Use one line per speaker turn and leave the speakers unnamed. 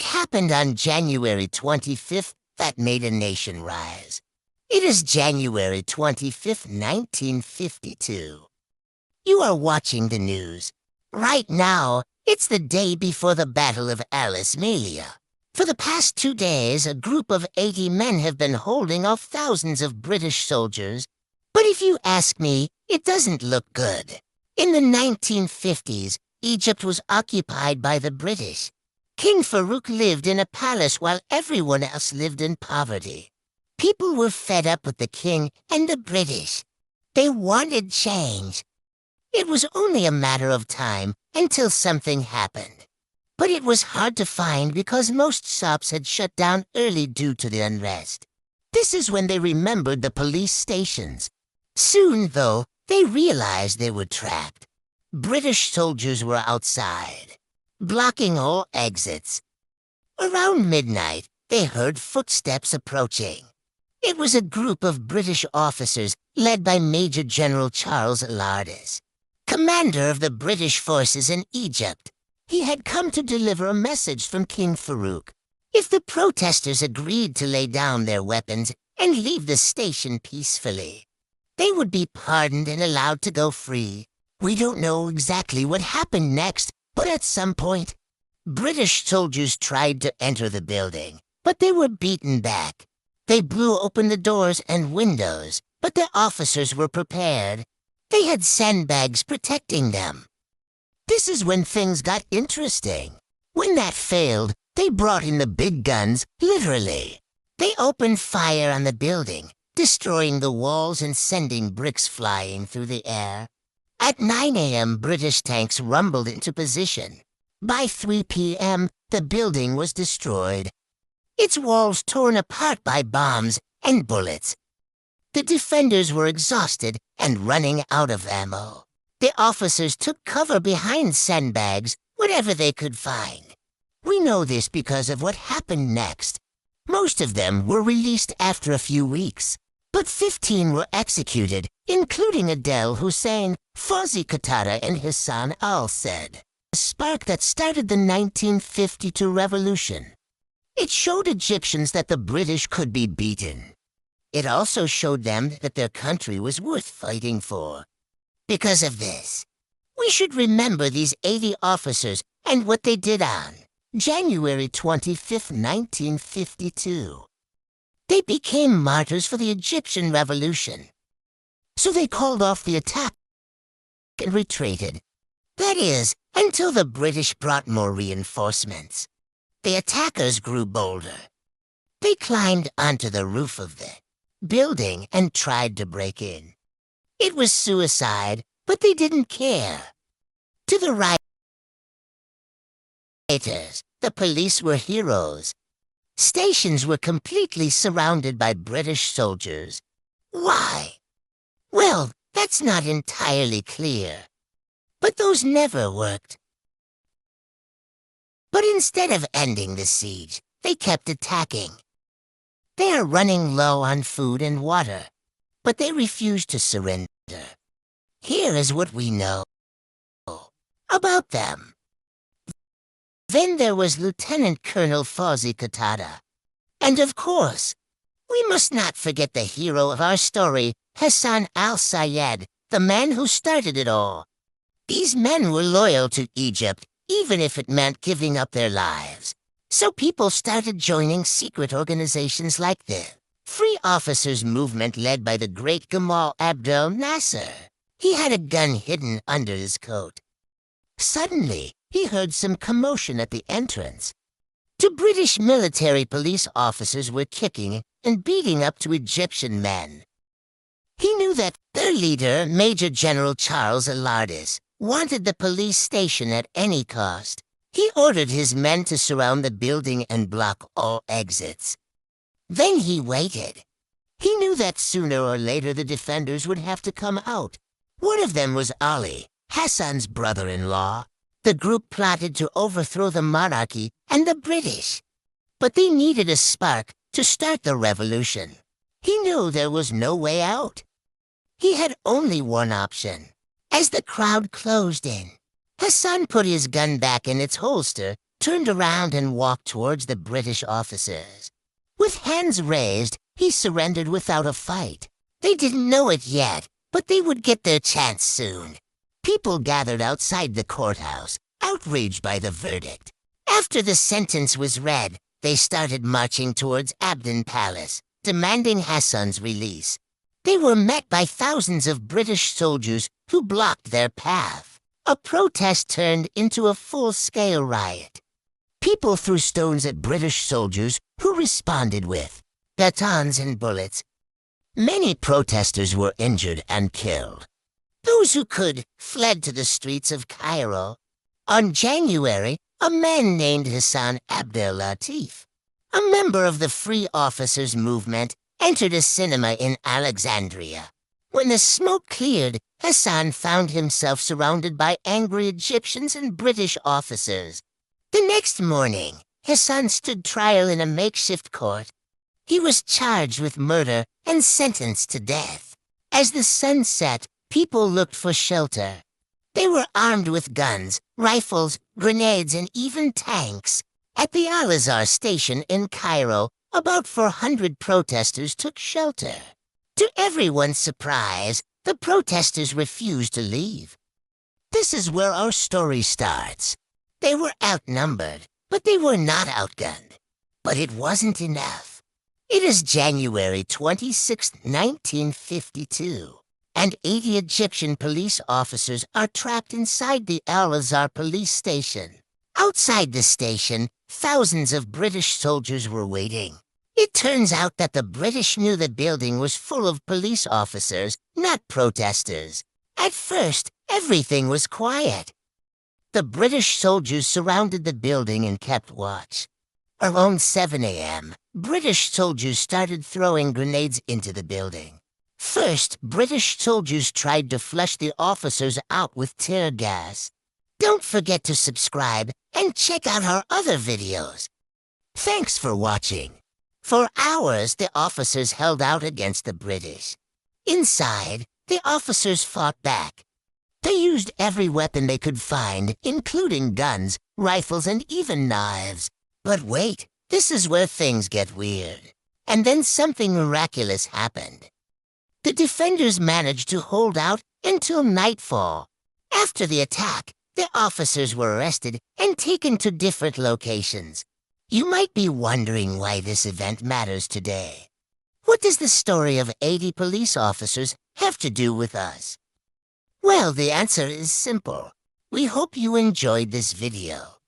happened on January 25th that made a nation rise. It is January 25th, 1952. You are watching the news. Right now, it's the day before the Battle of Alismelia. For the past 2 days, a group of 80 men have been holding off thousands of British soldiers. But if you ask me, it doesn't look good. In the 1950s, Egypt was occupied by the British. King Farouk lived in a palace while everyone else lived in poverty. People were fed up with the king and the British. They wanted change. It was only a matter of time until something happened. But it was hard to find because most shops had shut down early due to the unrest. This is when they remembered the police stations. Soon, though, they realized they were trapped. British soldiers were outside, blocking all exits. Around midnight, they heard footsteps approaching. It was a group of British officers led by Major General Charles Lardis, commander of the British forces in Egypt. He had come to deliver a message from King Farouk. If the protesters agreed to lay down their weapons and leave the station peacefully, they would be pardoned and allowed to go free. We don't know exactly what happened next, but at some point, British soldiers tried to enter the building, but they were beaten back. They blew open the doors and windows, but the officers were prepared. They had sandbags protecting them. This is when things got interesting. When that failed, they brought in the big guns, literally. They opened fire on the building, destroying the walls and sending bricks flying through the air. At 9 a.m., British tanks rumbled into position. By 3 p.m., the building was destroyed, its walls torn apart by bombs and bullets. The defenders were exhausted and running out of ammo. The officers took cover behind sandbags, whatever they could find. We know this because of what happened next. Most of them were released after a few weeks, but 15 were executed, including Adel Hussein, Fawzi Qatada, and Hassan al-Said, a spark that started the 1952 revolution. It showed Egyptians that the British could be beaten. It also showed them that their country was worth fighting for. Because of this, we should remember these 80 officers and what they did on January 25th, 1952. They became martyrs for the Egyptian revolution. So they called off the attack and retreated. That is, until the British brought more reinforcements. The attackers grew bolder. They climbed onto the roof of the building and tried to break in. It was suicide, but they didn't care. To the rioters, the police were heroes. Stations were completely surrounded by British soldiers. Why? Well, that's not entirely clear. But those never worked. But instead of ending the siege, they kept attacking. They are running low on food and water, but they refuse to surrender. Here is what we know about them. Then there was Lieutenant Colonel Fawzi Qatada. And of course, we must not forget the hero of our story, Hassan al-Sayed, the man who started it all. These men were loyal to Egypt, even if it meant giving up their lives. So people started joining secret organizations like the Free Officers Movement led by the great Gamal Abdel Nasser. He had a gun hidden under his coat. Suddenly, he heard some commotion at the entrance. Two British military police officers were kicking and beating up two Egyptian men. He knew that their leader, Major General Charles Lardis, wanted the police station at any cost. He ordered his men to surround the building and block all exits. Then he waited. He knew that sooner or later the defenders would have to come out. One of them was Ali, Hassan's brother-in-law. The group plotted to overthrow the monarchy and the British. But they needed a spark to start the revolution. He knew there was no way out. He had only one option. As the crowd closed in, Hassan put his gun back in its holster, turned around and walked towards the British officers. With hands raised, he surrendered without a fight. They didn't know it yet, but they would get their chance soon. People gathered outside the courthouse, outraged by the verdict. After the sentence was read, they started marching towards Abdin Palace, demanding Hassan's release. They were met by thousands of British soldiers who blocked their path. A protest turned into a full-scale riot. People threw stones at British soldiers who responded with batons and bullets. Many protesters were injured and killed. Those who could fled to the streets of Cairo. On January, a man named Hassan Abdel Latif, a member of the Free Officers movement, entered a cinema in Alexandria. When the smoke cleared, Hassan found himself surrounded by angry Egyptians and British officers. The next morning, Hassan stood trial in a makeshift court. He was charged with murder and sentenced to death. As the sun set, people looked for shelter. They were armed with guns, rifles, grenades, and even tanks. At the Al-Azhar station in Cairo, about 400 protesters took shelter. To everyone's surprise, the protesters refused to leave. This is where our story starts. They were outnumbered, but they were not outgunned. But it wasn't enough. It is January 26, 1952, and 80 Egyptian police officers are trapped inside the Al-Azhar police station. Outside the station, thousands of British soldiers were waiting. It turns out that the British knew the building was full of police officers, not protesters. At first, everything was quiet. The British soldiers surrounded the building and kept watch. Around 7 a.m., British soldiers started throwing grenades into the building. First, British soldiers tried to flush the officers out with tear gas. Don't forget to subscribe and check out our other videos. Thanks for watching. For hours, the officers held out against the British. Inside, the officers fought back. They used every weapon they could find, including guns, rifles, and even knives. But wait, this is where things get weird. And then something miraculous happened. The defenders managed to hold out until nightfall. After the attack, the officers were arrested and taken to different locations. You might be wondering why this event matters today. What does the story of 80 police officers have to do with us? Well, the answer is simple. We hope you enjoyed this video.